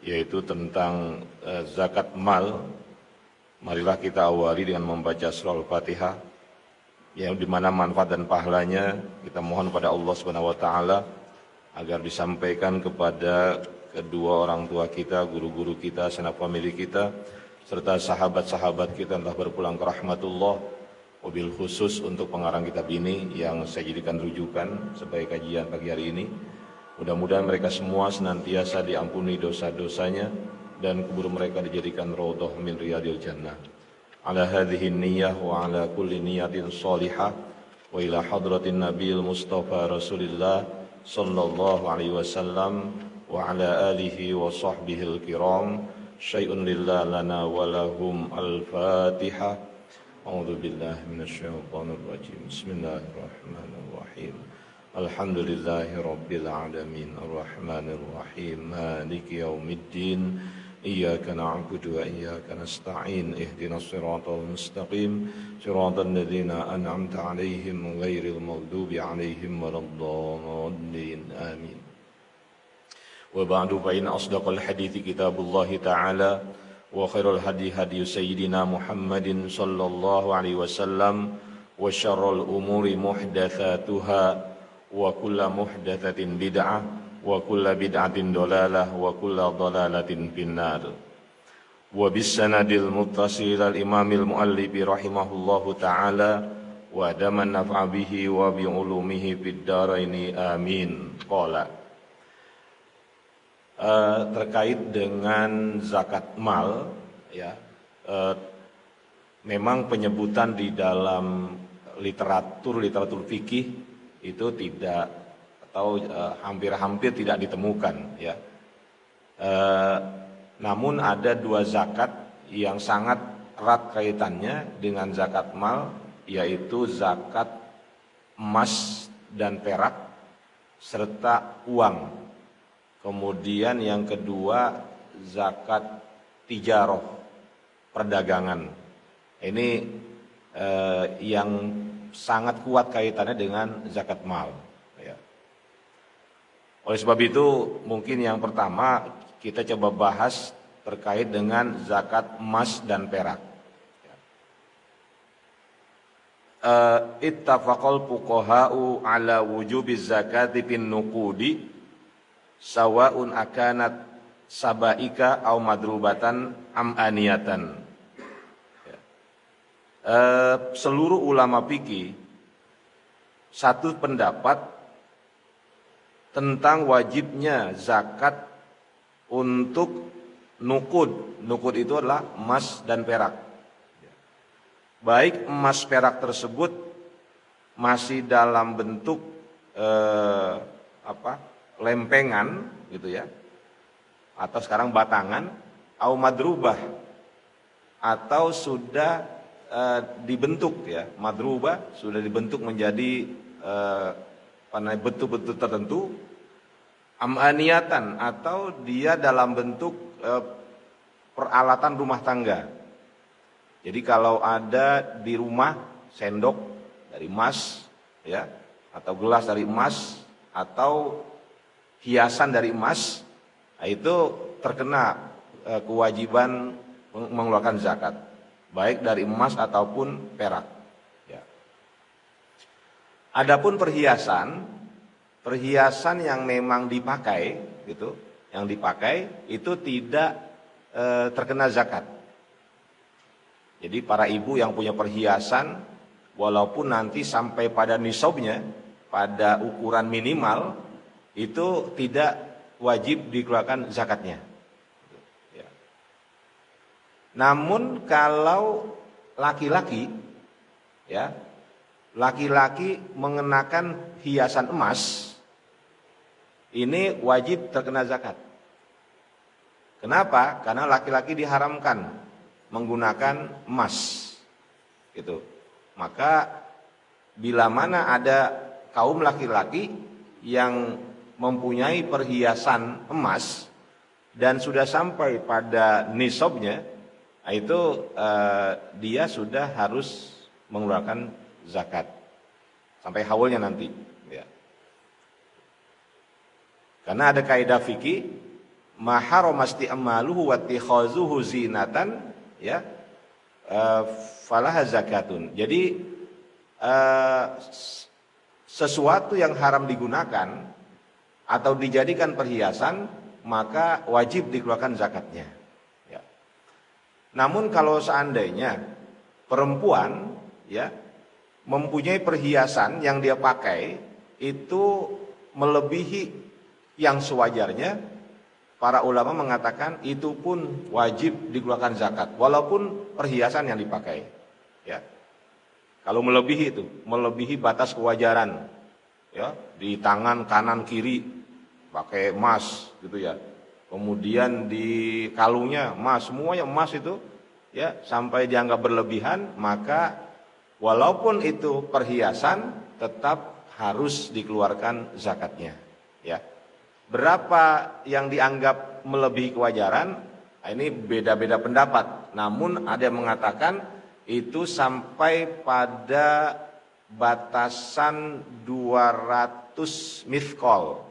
yaitu tentang zakat mal. Marilah kita awali dengan membaca surah Al-Fatihah, yang dimana manfaat dan pahalanya kita mohon pada Allah Subhanahu wa taala agar disampaikan kepada kedua orang tua kita, guru-guru kita, sanak famili kita, serta sahabat-sahabat kita yang telah berpulang ke rahmatullah. Wabil khusus untuk pengarang kitab ini yang saya jadikan rujukan sebagai kajian pagi hari ini. Mudah-mudahan mereka semua senantiasa diampuni dosa-dosanya dan kubur mereka dijadikan raudhah min riyadil jannah. Ala hadhihi niyyah wa ala kulli niyatin salihah wa ila hadratin nabiyil mustafa rasulillah sallallahu alaihi wasallam wa ala alihi wa sahbihil kiram. Syai'un lillah lana wa lahum al-fatihah. A'udzu billahi minasyaitonir rajim. Bismillahirrahmanirrahim. Alhamdulillahi rabbil alamin arrahmanir rahim maliki yaumiddin iyyaka na'budu wa iyyaka nasta'in ihdinas siratal mustaqim siratal ladzina an'amta 'alaihim ghairil maghdubi 'alaihim waladdallin amin. Wa ba'du fa inna asdaqal hadithi kitabullahi ta'ala wa khairul hadi hadi sayyidina Muhammadin sallallahu alaihi wasallam wa syarrul umuri muhdatsatuha wa kullu muhdatsatin bid'ah wa kullu bid'atin dalalah wa kullu dalalatin finnar. Wa bis sanadil muttasil al imamil muallif rahimahullahu taala wa daman naf'a bihi wa bi ulumihi fid dharaini amin. Qala terkait dengan zakat mal, ya, memang penyebutan di dalam literatur fikih itu tidak atau hampir-hampir tidak ditemukan, ya. Namun ada dua zakat yang sangat erat kaitannya dengan zakat mal, yaitu zakat emas dan perak serta uang. Kemudian yang kedua zakat tijaroh, perdagangan. Ini yang sangat kuat kaitannya dengan zakat mal, ya. Oleh sebab itu mungkin yang pertama kita coba bahas terkait dengan zakat emas dan perak. Ittafaqal fuqaha'u ala wujubiz zakati bin nuqudi sawaun akanat sabaika au madrubatan am aniyatan. Seluruh ulama fikih satu pendapat tentang wajibnya zakat untuk nuqud. Nuqud itu adalah emas dan perak. Baik emas perak tersebut masih dalam bentuk lempengan gitu ya, atau sekarang batangan, au madrubah, atau sudah dibentuk, ya, madrubah sudah dibentuk menjadi bentuk-bentuk tertentu, amaniatan, atau dia dalam bentuk peralatan rumah tangga. Jadi kalau ada di rumah sendok dari emas, ya, atau gelas dari emas, atau hiasan dari emas, itu terkena kewajiban mengeluarkan zakat, baik dari emas ataupun perak, ya. Adapun perhiasan yang memang dipakai, gitu, yang dipakai itu tidak terkena zakat. Jadi para ibu yang punya perhiasan, walaupun nanti sampai pada nisabnya, pada ukuran minimal, itu tidak wajib dikeluarkan zakatnya, ya. Namun kalau laki-laki, ya, laki-laki mengenakan hiasan emas, ini wajib terkena zakat. Kenapa? Karena laki-laki diharamkan menggunakan emas, gitu. Maka bila mana ada kaum laki-laki yang mempunyai perhiasan emas dan sudah sampai pada nisabnya, itu dia sudah harus mengeluarkan zakat sampai haulnya nanti, ya. Karena ada kaidah fikih maharomasti amaluhu wattikhazuhu zinatan, ya, falah zakatun. Jadi sesuatu yang haram digunakan atau dijadikan perhiasan, maka wajib dikeluarkan zakatnya. Ya. Namun kalau seandainya perempuan, ya, mempunyai perhiasan yang dia pakai itu melebihi yang sewajarnya, para ulama mengatakan itu pun wajib dikeluarkan zakat, walaupun perhiasan yang dipakai. Ya. Kalau melebihi batas kewajaran, ya, di tangan kanan kiri pakai emas gitu ya, kemudian di kalungnya emas, semuanya emas itu, ya, sampai dianggap berlebihan, maka walaupun itu perhiasan tetap harus dikeluarkan zakatnya. Ya. Berapa yang dianggap melebihi kewajaran? Ini beda-beda pendapat. Namun ada yang mengatakan itu sampai pada batasan 200 miskol.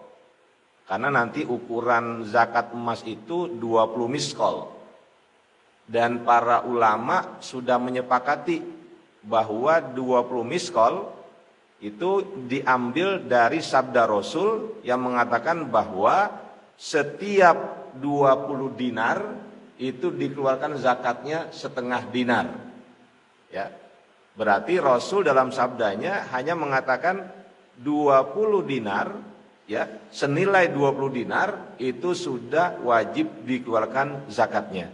Karena nanti ukuran zakat emas itu 20 miskol. Dan para ulama sudah menyepakati bahwa 20 miskol itu diambil dari sabda Rasul yang mengatakan bahwa setiap 20 dinar itu dikeluarkan zakatnya setengah dinar. Ya. Berarti Rasul dalam sabdanya hanya mengatakan 20 dinar, ya, senilai 20 dinar itu sudah wajib dikeluarkan zakatnya.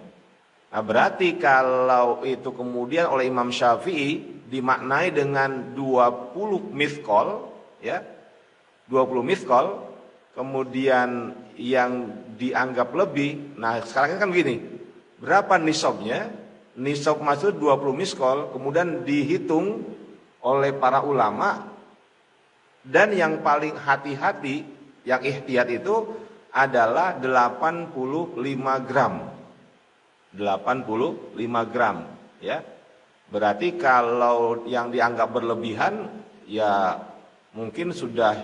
Nah, berarti kalau itu kemudian oleh Imam Syafi'i dimaknai dengan 20 miskol, ya, 20 miskol, kemudian yang dianggap lebih. Nah, sekarang kan begini, berapa nisabnya? Nisab maksud 20 miskol, kemudian dihitung oleh para ulama, dan yang paling hati-hati, yang ihtiyat itu adalah 85 gram. 85 gram, ya. Berarti kalau yang dianggap berlebihan, ya mungkin sudah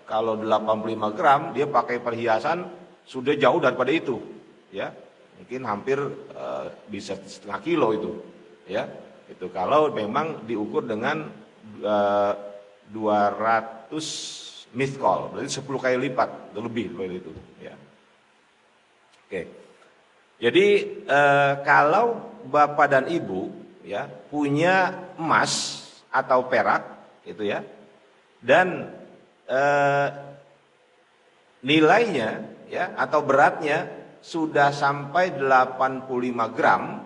kalau 85 gram dia pakai perhiasan sudah jauh daripada itu, ya. Mungkin hampir bisa setengah kilo itu, ya. Itu kalau memang diukur dengan 200 miskol, berarti 10 kali lipat, lebih dari itu, ya. Oke. Jadi kalau bapak dan ibu, ya, punya emas atau perak itu, ya, dan nilainya, ya, atau beratnya sudah sampai 85 gram,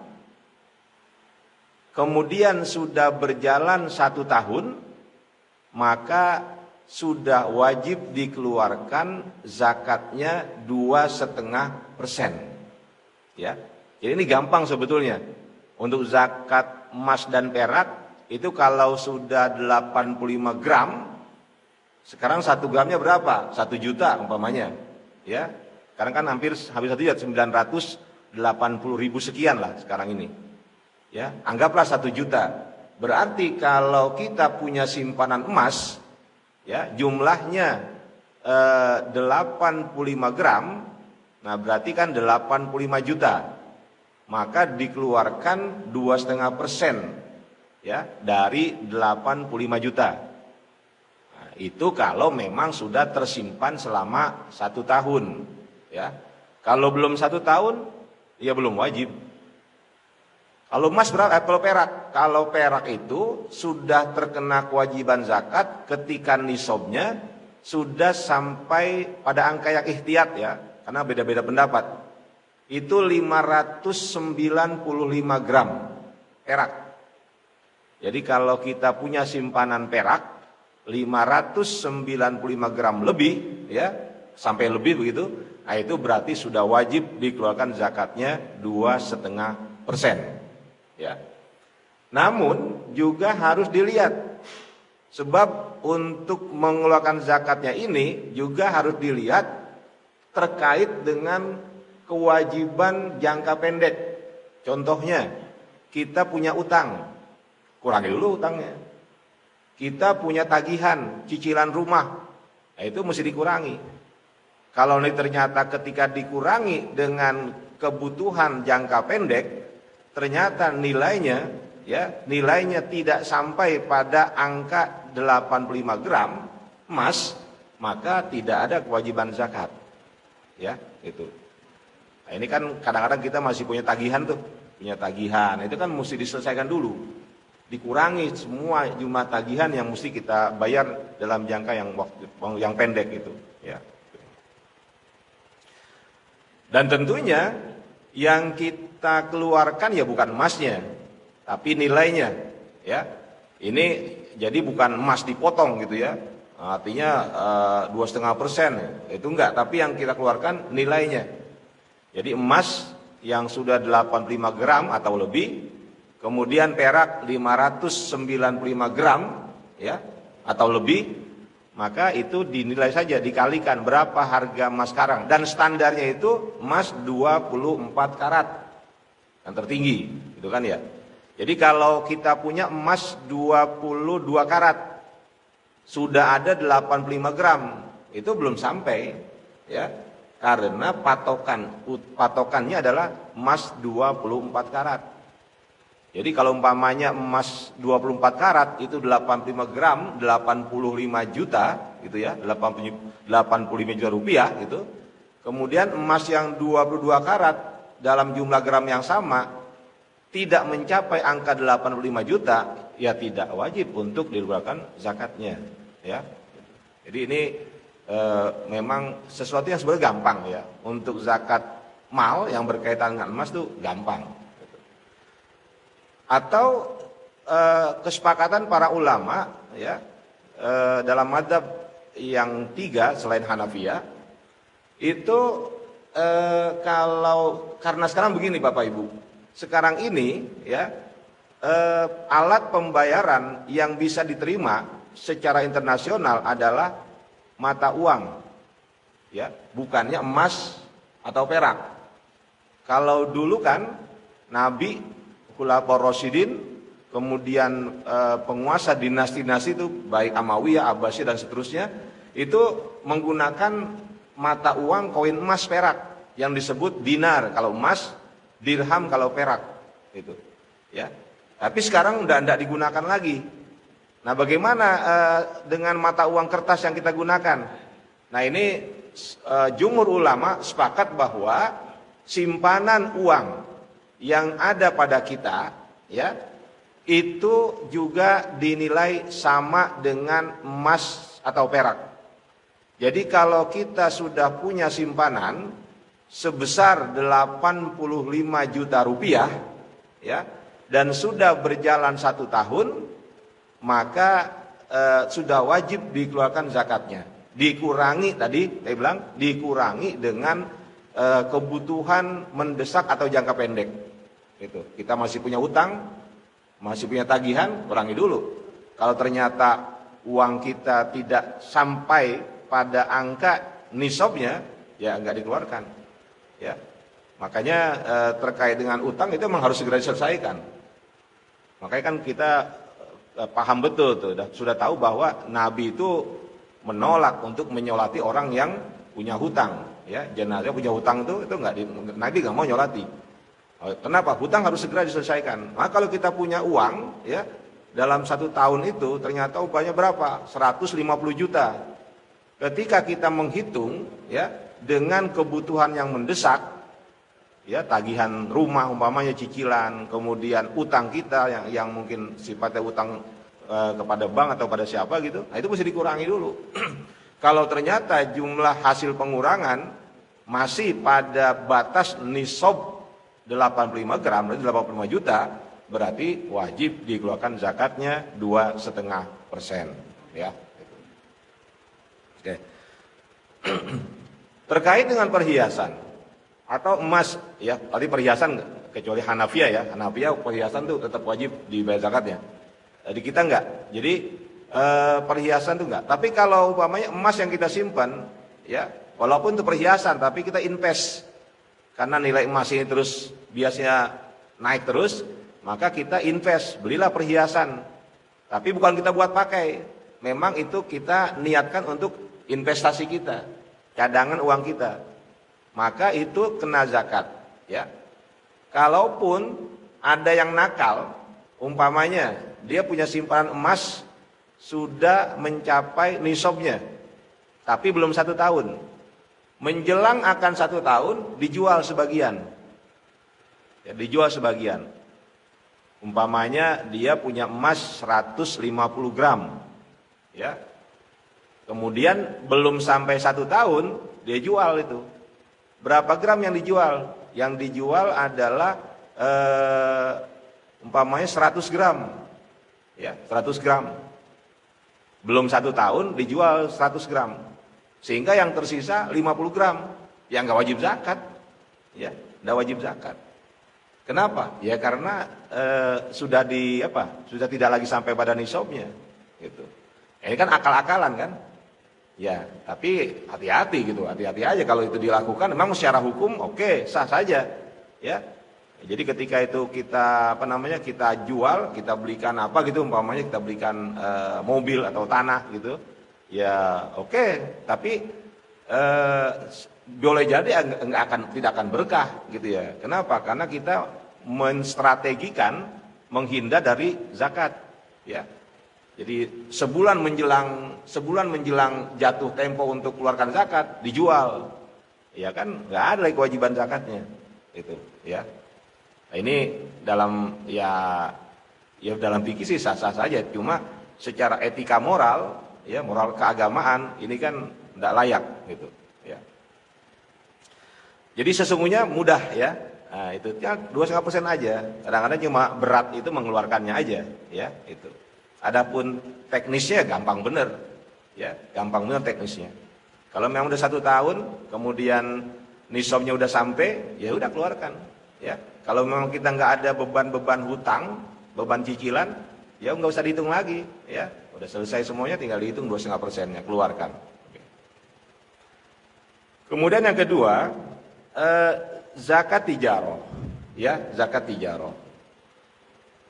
kemudian sudah berjalan 1 tahun, maka sudah wajib dikeluarkan zakatnya 2,5%. Ya, jadi ini gampang sebetulnya. Untuk zakat emas dan perak itu kalau sudah 85 gram, sekarang 1 gramnya berapa? 1 juta umpamanya, ya. Sekarang kan hampir 1 juta, 980.000 sekian lah sekarang ini, ya. Anggaplah 1 juta. Berarti kalau kita punya simpanan emas, ya, jumlahnya 85 gram, nah berarti kan 85 juta. Maka dikeluarkan 2,5%, ya, dari 85 juta. Nah, itu kalau memang sudah tersimpan selama 1 tahun, ya. Kalau belum 1 tahun, ya belum wajib. Kalau emas berapa? Kalau perak, kalau perak itu sudah terkena kewajiban zakat ketika nisabnya sudah sampai pada angka yang ihtiyat, ya, karena beda-beda pendapat. Itu 595 gram perak. Jadi kalau kita punya simpanan perak 595 gram lebih, ya, sampai lebih begitu, nah itu berarti sudah wajib dikeluarkan zakatnya 2,5%, ya. Namun juga harus dilihat, sebab untuk mengeluarkan zakatnya ini juga harus dilihat terkait dengan kewajiban jangka pendek. Contohnya, kita punya utang, kurangi dulu utangnya. Kita punya tagihan, cicilan rumah, nah itu mesti dikurangi. Kalau ini ternyata ketika dikurangi dengan kebutuhan jangka pendek, ternyata nilainya tidak sampai pada angka 85 gram emas, maka tidak ada kewajiban zakat. Ya, itu. Nah, ini kan kadang-kadang kita masih punya tagihan tuh, itu kan mesti diselesaikan dulu. Dikurangi semua jumlah tagihan yang mesti kita bayar dalam jangka yang pendek itu, ya. Dan tentunya yang kita keluarkan ya bukan emasnya, tapi nilainya, ya. Ini jadi bukan emas dipotong gitu ya. Artinya 2,5%, itu enggak, tapi yang kita keluarkan nilainya. Jadi emas yang sudah 85 gram atau lebih, kemudian perak 595 gram ya atau lebih, maka itu dinilai saja, dikalikan berapa harga emas sekarang, dan standarnya itu emas 24 karat yang tertinggi, gitu kan ya. Jadi kalau kita punya emas 22 karat sudah ada 85 gram, itu belum sampai ya, karena patokannya adalah emas 24 karat. Jadi kalau umpamanya emas 24 karat itu 85 gram 85 juta gitu ya, 85 juta rupiah gitu. Kemudian emas yang 22 karat dalam jumlah gram yang sama tidak mencapai angka 85 juta, ya tidak wajib untuk dikeluarkan zakatnya, ya. Jadi ini memang sesuatu yang sebenarnya gampang ya. Untuk zakat mal yang berkaitan dengan emas itu gampang. Atau kesepakatan para ulama ya dalam mazhab yang 3 selain Hanafiyah itu kalau karena sekarang begini Bapak Ibu, sekarang ini ya alat pembayaran yang bisa diterima secara internasional adalah mata uang, ya, bukannya emas atau perak. Kalau dulu kan Nabi, Khulafaur Rasyidin, kemudian penguasa dinasti-dinasti itu baik Amawiyah, Abbasiyah dan seterusnya, itu menggunakan mata uang koin emas perak yang disebut dinar kalau emas, dirham kalau perak, itu, ya. Tapi sekarang udah tidak digunakan lagi. Nah, bagaimana dengan mata uang kertas yang kita gunakan? Nah, ini jumhur ulama sepakat bahwa simpanan uang yang ada pada kita, ya, itu juga dinilai sama dengan emas atau perak. Jadi kalau kita sudah punya simpanan sebesar 85 juta rupiah, ya, dan sudah berjalan 1 tahun, maka sudah wajib dikeluarkan zakatnya. Dikurangi tadi, saya bilang dikurangi dengan kebutuhan mendesak atau jangka pendek. Itu. Kita masih punya utang, masih punya tagihan, kurangi dulu. Kalau ternyata uang kita tidak sampai pada angka nisabnya, ya enggak dikeluarkan. Ya, makanya terkait dengan utang itu memang harus segera diselesaikan. Makanya kan kita paham betul tuh, sudah tahu bahwa Nabi itu menolak untuk menyolati orang yang punya hutang, ya. Jenazah punya hutang itu Nabi nggak mau nyolati. Kenapa? Hutang harus segera diselesaikan. Maka kalau kita punya uang, ya, dalam 1 tahun itu ternyata upahnya berapa? 150 juta. Ketika kita menghitung, ya, dengan kebutuhan yang mendesak, ya, tagihan rumah umpamanya, cicilan, kemudian utang kita yang mungkin sifatnya utang kepada bank atau pada siapa gitu, nah itu mesti dikurangi dulu. Kalau ternyata jumlah hasil pengurangan masih pada batas nisab 85 gram, berarti 85 juta, berarti wajib dikeluarkan zakatnya 2,5%, ya. Oke. Terkait dengan perhiasan atau emas, ya, tadi perhiasan kecuali Hanafiyah ya, Hanafiyah perhiasan tuh tetap wajib dibayar zakatnya. Di kita enggak. Jadi perhiasan tuh enggak. Tapi kalau umpamanya emas yang kita simpan, ya, walaupun itu perhiasan, tapi kita invest karena nilai emas ini terus biasanya naik terus, maka kita invest, belilah perhiasan. Tapi bukan kita buat pakai. Memang itu kita niatkan untuk investasi kita. cadangan uang kita, maka itu kena zakat, ya. Kalaupun ada yang nakal, umpamanya dia punya simpanan emas sudah mencapai nisabnya, tapi belum 1 tahun, menjelang akan 1 tahun dijual sebagian, ya, dijual sebagian. Umpamanya dia punya emas 150 gram, ya. Kemudian belum sampai 1 tahun dia jual itu. Berapa gram yang dijual? Yang dijual adalah umpamanya 100 gram, ya, 100 gram. Belum 1 tahun dijual 100 gram, sehingga yang tersisa 50 gram, yang nggak wajib zakat, ya, nggak wajib zakat. Kenapa? Ya karena sudah sudah tidak lagi sampai pada nisabnya, gitu. Ini kan akal-akalan kan? Ya, tapi hati-hati gitu, hati-hati aja kalau itu dilakukan. Memang secara hukum oke, sah saja, ya. Jadi ketika itu kita kita jual, kita belikan apa gitu, umpamanya kita belikan mobil atau tanah gitu, ya oke. Tapi boleh jadi tidak akan berkah gitu ya. Kenapa? Karena kita menstrategikan menghindar dari zakat, ya. Jadi sebulan menjelang jatuh tempo untuk keluarkan zakat dijual, ya kan nggak ada lagi kewajiban zakatnya, itu, ya. Nah, ini dalam dalam fikih sih sah-sah saja, cuma secara etika moral, ya, moral keagamaan ini kan tidak layak, gitu, ya. Jadi sesungguhnya mudah, ya. Nah, itu ya 2,5% aja. Kadang-kadang cuma berat itu mengeluarkannya aja, ya, itu. Adapun teknisnya gampang bener, ya, gampang bener teknisnya. Kalau memang udah 1 tahun, kemudian nisabnya udah sampai, ya udah keluarkan, ya. Kalau memang kita nggak ada beban-beban hutang, beban cicilan, ya nggak usah dihitung lagi, ya. Udah selesai semuanya, tinggal dihitung 2,5%-nya, keluarkan. Kemudian yang kedua, zakat tijaroh, ya, zakat tijaroh.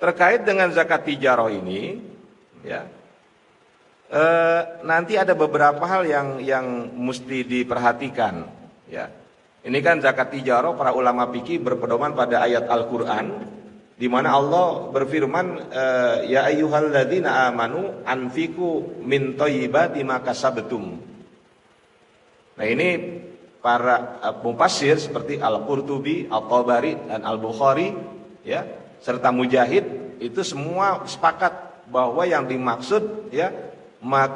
Terkait dengan zakat tijaroh ini, ya, nanti ada beberapa hal yang mesti diperhatikan, ya. Ini kan zakat tijaroh, para ulama fikih berpedoman pada ayat Al-Quran, di mana Allah berfirman, ya ayyuhalladzina amanu anfiqu min thayyibati ma kasabtum. Nah, ini para mufassir seperti Al-Qurtubi, Al-Tabari dan Al-Bukhari, ya, serta Mujahid itu semua sepakat bahwa yang dimaksud, ya,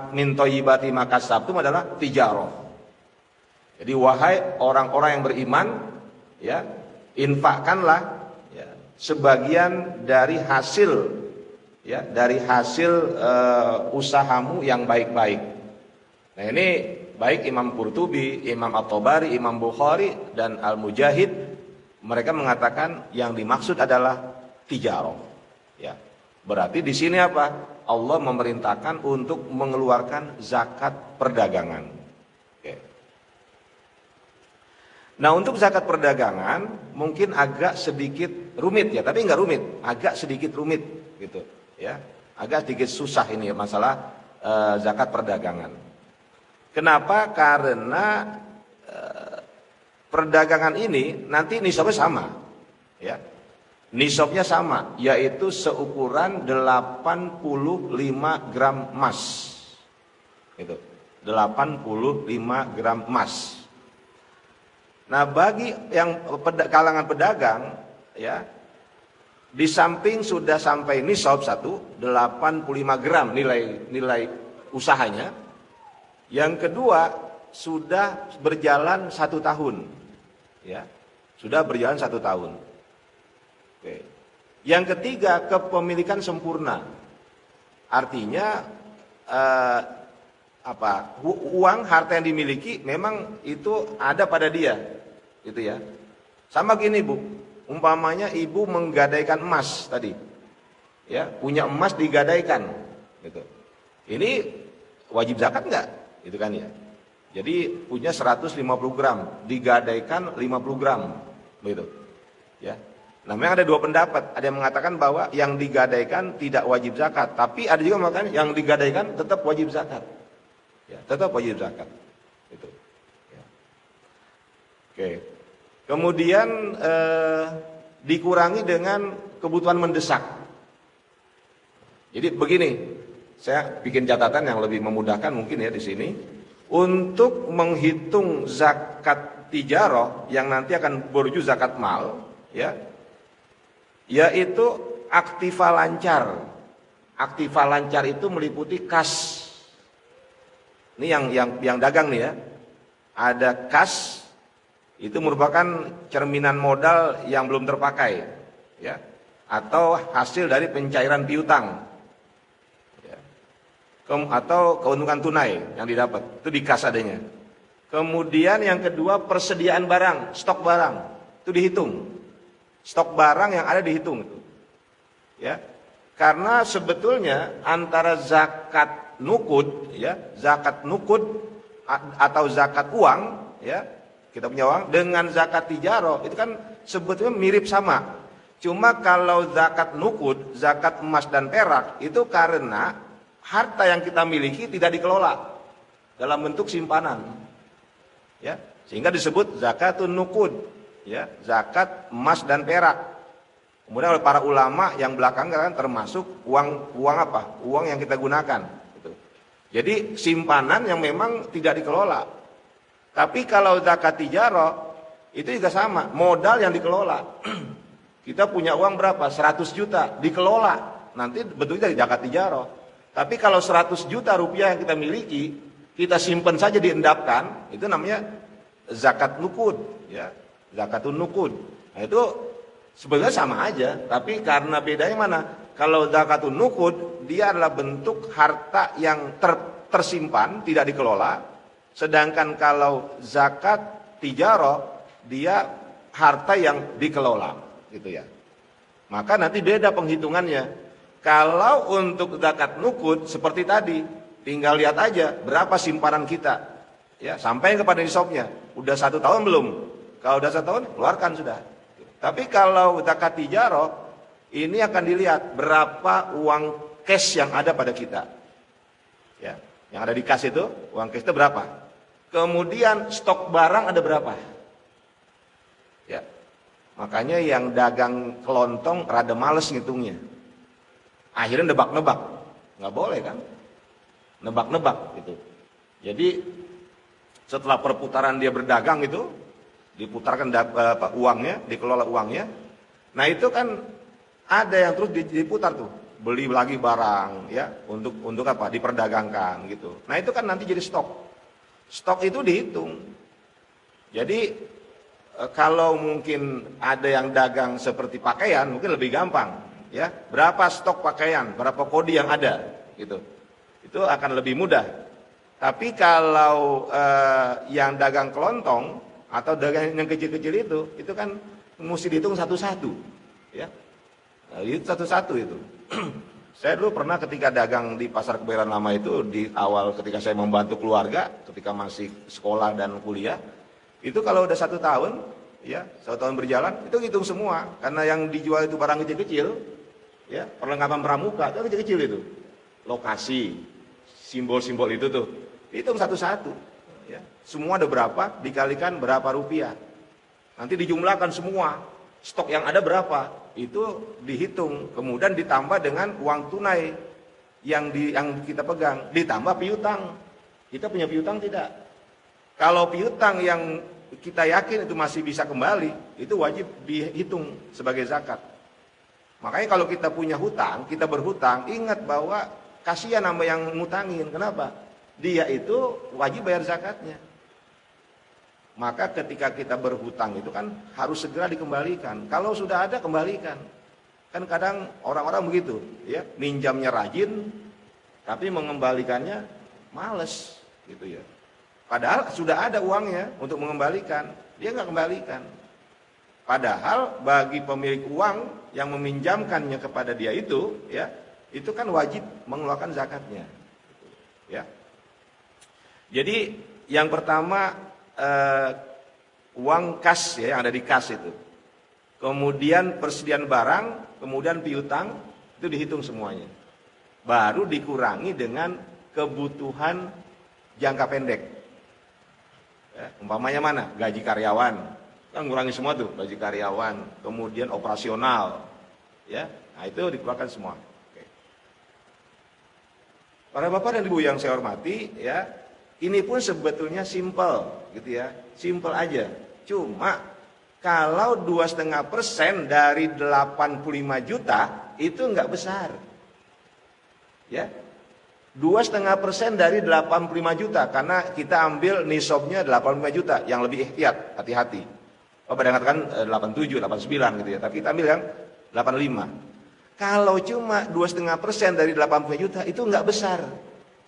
min thayyibati ma kasabtum adalah tijaroh. Jadi wahai orang-orang yang beriman, ya, infakkanlah, ya, sebagian dari hasil, ya, dari hasil usahamu yang baik-baik. Nah, ini baik Imam Qurtubi, Imam At-Tabari, Imam Bukhari dan Al-Mujahid, mereka mengatakan yang dimaksud adalah tijaroh, ya. Berarti di sini apa? Allah memerintahkan untuk mengeluarkan zakat perdagangan. Oke. Nah, untuk zakat perdagangan mungkin agak sedikit rumit, ya, tapi nggak rumit, agak sedikit rumit, gitu, ya. Agak sedikit susah ini masalah zakat perdagangan. Kenapa? Karena perdagangan ini nanti nisabnya sama, ya. Nisabnya sama, yaitu seukuran 85 gram emas. Itu, 85 gram emas. Nah, bagi yang kalangan pedagang, ya, di samping sudah sampai nisab 85 gram nilai usahanya, yang kedua sudah berjalan 1 tahun, ya, sudah berjalan 1 tahun. Oke. Yang ketiga, kepemilikan sempurna, artinya uang harta yang dimiliki memang itu ada pada dia, gitu, ya. Sama gini, Bu, umpamanya ibu menggadaikan emas tadi, ya, punya emas digadaikan, gitu. Ini wajib zakat nggak? Itu kan, ya. Jadi punya 150 gram, digadaikan 50 gram, begitu, ya. Nah, memang ada 2 pendapat. Ada yang mengatakan bahwa yang digadaikan tidak wajib zakat, tapi ada juga yang mengatakan yang digadaikan tetap wajib zakat, ya, tetap wajib zakat, itu, ya. Oke. Kemudian dikurangi dengan kebutuhan mendesak. Jadi begini, saya bikin catatan yang lebih memudahkan mungkin ya di sini. Untuk menghitung zakat tijarah yang nanti akan berujung zakat mal, ya, yaitu aktiva lancar. Aktiva lancar itu meliputi kas. Ini yang dagang nih ya. Ada kas, itu merupakan cerminan modal yang belum terpakai, ya, atau hasil dari pencairan piutang, ya, atau keuntungan tunai yang didapat, itu di kas adanya. Kemudian yang kedua persediaan barang, stok barang, itu dihitung. Stok barang yang ada dihitung itu. Ya. Karena sebetulnya antara zakat nukud, ya, zakat nukud atau zakat uang, ya, kita punya uang, dengan zakat tijarah itu kan sebetulnya mirip sama. Cuma kalau zakat nukud, zakat emas dan perak itu karena harta yang kita miliki tidak dikelola dalam bentuk simpanan, ya, sehingga disebut zakatun nukud, ya, zakat emas dan perak. Kemudian oleh para ulama yang belakangan kan termasuk uang apa? Uang yang kita gunakan. Gitu. Jadi simpanan yang memang tidak dikelola. Tapi kalau zakat tijarah itu juga sama, modal yang dikelola. Kita punya uang berapa? 100 juta dikelola. Nanti bentuknya dari zakat tijarah. Tapi kalau 100 juta rupiah yang kita miliki, kita simpan saja diendapkan, itu namanya zakat nukud, ya, zakatun nukud. Nah, itu sebenarnya sama aja, tapi karena bedanya mana? Kalau zakatun nukud, dia adalah bentuk harta yang tersimpan, tidak dikelola. Sedangkan kalau zakat tijarah, dia harta yang dikelola, gitu ya. Maka nanti beda penghitungannya. Kalau untuk zakat nukud seperti tadi, tinggal lihat aja berapa simpanan kita, ya, sampai kepada nisabnya. Udah 1 tahun belum? Kalau udah 1 tahun, keluarkan sudah. Tapi kalau zakat tijarah, ini akan dilihat berapa uang cash yang ada pada kita, ya, yang ada di kas itu, uang cash itu berapa. Kemudian stok barang ada berapa, ya. Makanya yang dagang kelontong rada males ngitungnya. Akhirnya nebak-nebak, nggak boleh kan? Nebak-nebak gitu. Jadi setelah perputaran dia berdagang itu, diputarkan uangnya, dikelola uangnya. Nah itu kan ada yang terus diputar tuh, beli lagi barang, ya, untuk apa? Diperdagangkan gitu. Nah itu kan nanti jadi stok. Stok itu dihitung. Jadi kalau mungkin ada yang dagang seperti pakaian, mungkin lebih gampang. Ya, berapa stok pakaian, berapa kodi yang ada, gitu. Itu akan lebih mudah. Tapi kalau yang dagang kelontong atau dagang yang kecil-kecil itu kan mesti dihitung satu-satu, ya. Nah, itu satu-satu itu. Saya dulu pernah ketika dagang di Pasar Kebayoran Lama itu di awal ketika saya membantu keluarga, ketika masih sekolah dan kuliah, itu kalau udah 1 tahun, ya, 1 tahun berjalan, itu hitung semua. Karena yang dijual itu barang kecil-kecil. Ya, perlengkapan pramuka itu kecil-kecil itu, lokasi, simbol-simbol itu tuh, hitung satu-satu, ya. Semua ada berapa, dikalikan berapa rupiah, nanti dijumlahkan semua, stok yang ada berapa, itu dihitung, kemudian ditambah dengan uang tunai yang kita pegang, ditambah piutang. Kita punya piutang tidak? Kalau piutang yang kita yakin itu masih bisa kembali, itu wajib dihitung sebagai zakat. Makanya kalau kita punya hutang, kita berhutang, ingat bahwa kasihan sama yang ngutangin. Kenapa? Dia itu wajib bayar zakatnya. Maka ketika kita berhutang itu kan harus segera dikembalikan. Kalau sudah ada, kembalikan. Kan kadang orang-orang begitu, ya, minjamnya rajin, tapi mengembalikannya males, gitu ya. Padahal sudah ada uangnya untuk mengembalikan, dia nggak kembalikan. Padahal bagi pemilik uang yang meminjamkannya kepada dia itu, ya, itu kan wajib mengeluarkan zakatnya, ya. Jadi yang pertama uang kas, ya, yang ada di kas itu. Kemudian persediaan barang, kemudian piutang, itu dihitung semuanya. Baru dikurangi dengan kebutuhan jangka pendek. Ya, umpamanya mana? Gaji karyawan. Kan ngurangi semua tuh, gaji karyawan, kemudian operasional. Ya, nah itu dikeluarkan semua. Oke. Para bapak dan ibu yang saya hormati, ya, ini pun sebetulnya simple, gitu ya, simple aja. Cuma kalau 2,5% dari 85 juta itu nggak besar, ya. 2,5% dari 85 juta, karena kita ambil nisabnya 85 juta, yang lebih ihtiyat, hati-hati. Pada mengatakan 87, 89 gitu ya, tapi kita ambil yang 85. Kalau cuma 2,5% dari 85 juta itu nggak besar.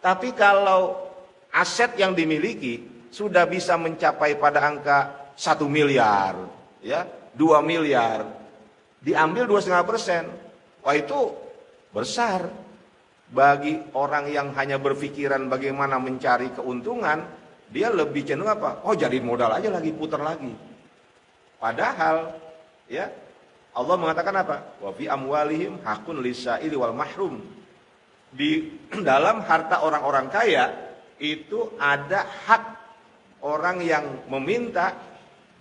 Tapi kalau aset yang dimiliki sudah bisa mencapai pada angka 1 miliar, ya, 2 miliar, diambil 2,5%, wah itu besar. Bagi orang yang hanya berpikiran bagaimana mencari keuntungan, dia lebih cenderung apa? Oh, jadi modal aja lagi, putar lagi. Padahal, ya, Allah mengatakan apa? Wa fi amwalihim hakun lisaili wal mahrum. Di dalam harta orang-orang kaya itu ada hak orang yang meminta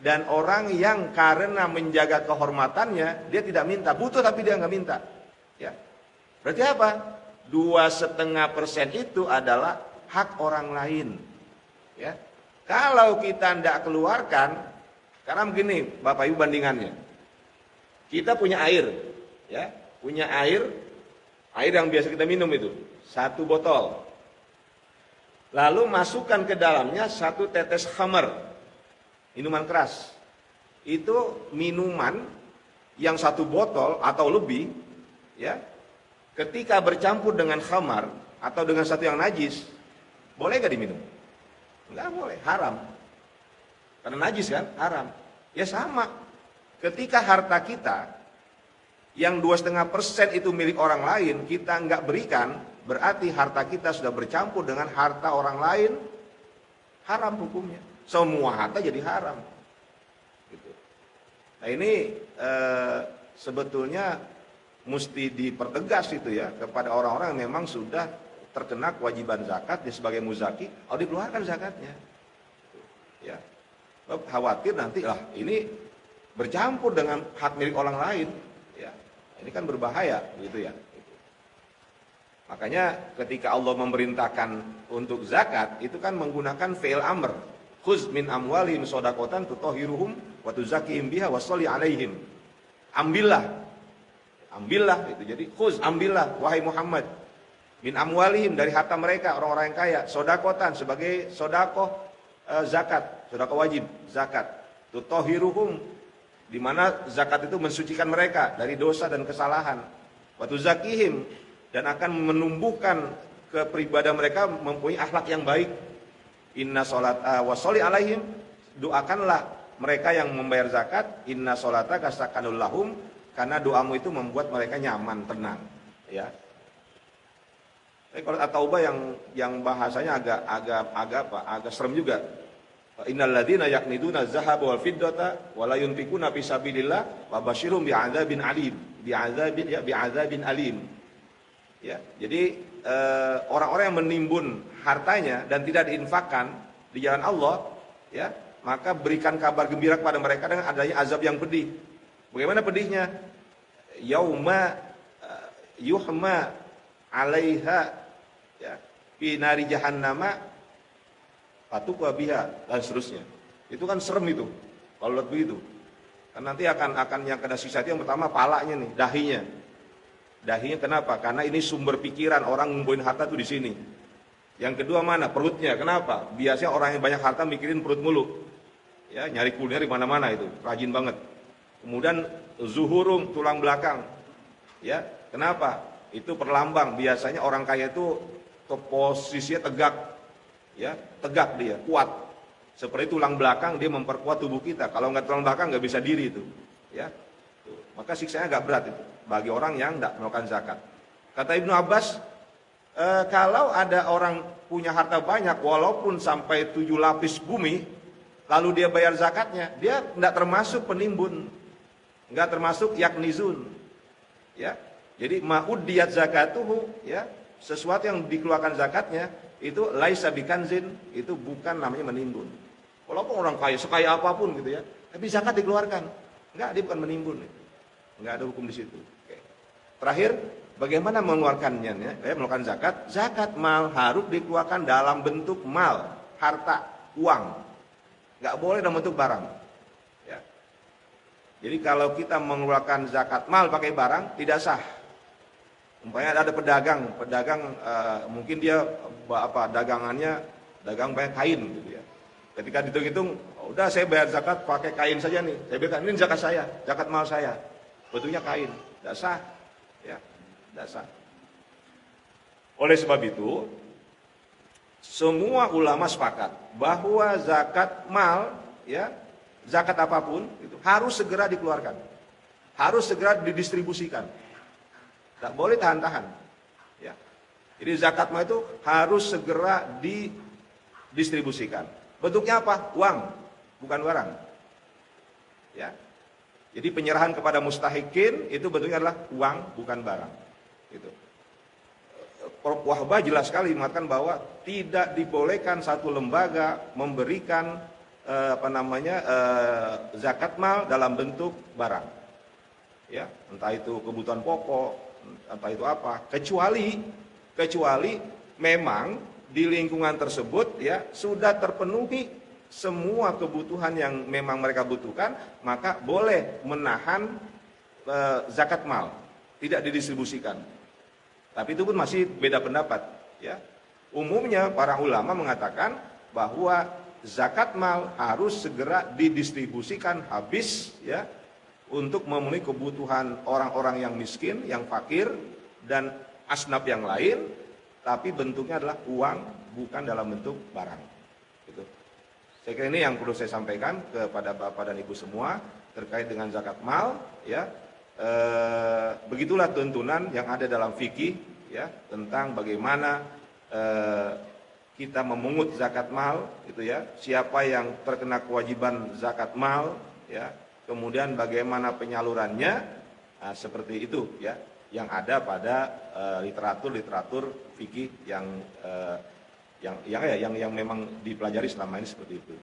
dan orang yang karena menjaga kehormatannya dia tidak minta, butuh tapi dia nggak minta. Ya, berarti apa? 2,5% itu adalah hak orang lain. Ya, kalau kita tidak keluarkan, karena begini, Bapak Ibu bandingannya, kita punya air, ya, punya air yang biasa kita minum itu, 1 botol. Lalu masukkan ke dalamnya 1 tetes khamar, minuman keras. Itu minuman yang 1 botol atau lebih, ya, ketika bercampur dengan khamar atau dengan satu yang najis, boleh gak diminum? Enggak boleh, haram. Karena najis kan, haram. Ya sama, ketika harta kita yang 2,5% itu milik orang lain, kita nggak berikan, berarti harta kita sudah bercampur dengan harta orang lain, haram hukumnya. Semua harta jadi haram. Gitu. Nah ini sebetulnya mesti dipertegas itu ya kepada orang-orang yang memang sudah terkena kewajiban zakat dia sebagai muzaki, harus dikeluarkan zakatnya. Ya, khawatir nanti lah ini bercampur dengan hak milik orang lain, ya ini kan berbahaya, gitu ya. Makanya ketika Allah memerintahkan untuk zakat itu kan menggunakan fi'il amr, khuz min amwalihim shadaqatan tutahhiruhum wa tuzakkihim biha wa sholli alaihim. Ambillah itu, jadi khuz, ambillah wahai Muhammad, min amwalihim dari harta mereka orang-orang yang kaya, sodakotan sebagai sodakoh zakat, sodakoh wajib zakat, tutahhiruhum di mana zakat itu mensucikan mereka dari dosa dan kesalahan, wa tuzakkihim dan akan menumbuhkan kepribadian mereka mempunyai akhlak yang baik. Inna sholat wa sholli alaihim, doakanlah mereka yang membayar zakat, inna sholata kasakanul lahum, karena doamu itu membuat mereka nyaman, tenang, ya. Tapi kalau at-taubah yang bahasanya agak serem juga. Innal ladzina yakniduna dzahaba wal fiddata wa la yunfikuna fi sabilillah wa basyirhum bi'adzabin alim. Bi'adzabin alim. Ya, jadi orang-orang yang menimbun hartanya dan tidak diinfakkan di jalan Allah, ya, maka berikan kabar gembira kepada mereka dengan adanya azab yang pedih. Bagaimana pedihnya? Yauma yuhma 'alaiha, ya, fi nari jahannama fatukwa biha dan seterusnya. Itu kan serem itu kalau lihat begitu. Kan nanti akan yang kena siksa itu yang pertama palanya nih, dahinya. Dahinya kenapa? Karena ini sumber pikiran orang ngumpulin harta tuh di sini. Yang kedua mana? Perutnya. Kenapa? Biasanya orang yang banyak harta mikirin perut mulu. Ya, nyari kuliner di mana-mana itu, rajin banget. Kemudian zuhurum, tulang belakang. Ya, kenapa? Itu perlambang. Biasanya orang kaya itu posisinya tegak. Ya, tegak dia, kuat. Seperti tulang belakang dia memperkuat tubuh kita. Kalau nggak tulang belakang nggak bisa diri itu. Ya. Maka siksanya agak berat itu bagi orang yang tidak melakukan zakat. Kata Ibnu Abbas, kalau ada orang punya harta banyak walaupun sampai 7 lapis bumi, lalu dia bayar zakatnya, dia tidak termasuk penimbun, nggak termasuk yaknizun. Ya, jadi ma'udiyat zakatuhu, ya, sesuatu yang dikeluarkan zakatnya itu laisa bikanzin, itu bukan namanya menimbun. Walaupun orang kaya, sekaya apapun gitu ya, tapi zakat dikeluarkan. Enggak, dia bukan menimbun. Enggak ada hukum di situ. Oke. Terakhir, bagaimana mengeluarkannya? Ya, mengeluarkan zakat. Zakat mal harus dikeluarkan dalam bentuk mal, harta, uang. Enggak boleh dalam bentuk barang. Ya. Jadi kalau kita mengeluarkan zakat mal pakai barang, tidak sah. Umpamanya ada pedagang mungkin dia dagangannya dagang banyak kain gitu ya. Ketika dihitung-hitung, udah saya bayar zakat pakai kain saja nih. Saya bilang ini zakat saya, zakat mal saya. Bentuknya kain, tidak sah. Ya, tidak sah. Oleh sebab itu, semua ulama sepakat bahwa zakat mal, ya, zakat apapun itu harus segera dikeluarkan. Harus segera didistribusikan. Tidak boleh tahan-tahan. Ya. Jadi zakat mal itu harus segera didistribusikan. Bentuknya apa? Uang, bukan barang. Ya. Jadi penyerahan kepada mustahikin itu bentuknya adalah uang, bukan barang. Gitu. Prof. Wahbah jelas sekali mengatakan bahwa tidak dibolehkan satu lembaga memberikan zakat mal dalam bentuk barang. Ya, entah itu kebutuhan pokok, entah itu apa, kecuali memang di lingkungan tersebut ya sudah terpenuhi semua kebutuhan yang memang mereka butuhkan, maka boleh menahan zakat mal, tidak didistribusikan. Tapi itu pun masih beda pendapat ya. Umumnya para ulama mengatakan bahwa zakat mal harus segera didistribusikan habis ya untuk memenuhi kebutuhan orang-orang yang miskin, yang fakir dan asnaf yang lain, tapi bentuknya adalah uang, bukan dalam bentuk barang. Gitu. Saya kira ini yang perlu saya sampaikan kepada Bapak dan Ibu semua terkait dengan zakat mal. Ya, begitulah tuntunan yang ada dalam fikih ya tentang bagaimana kita memungut zakat mal, gitu ya. Siapa yang terkena kewajiban zakat mal, ya. Kemudian bagaimana penyalurannya, nah, seperti itu ya, yang ada pada literatur fikih yang memang dipelajari selama ini seperti itu.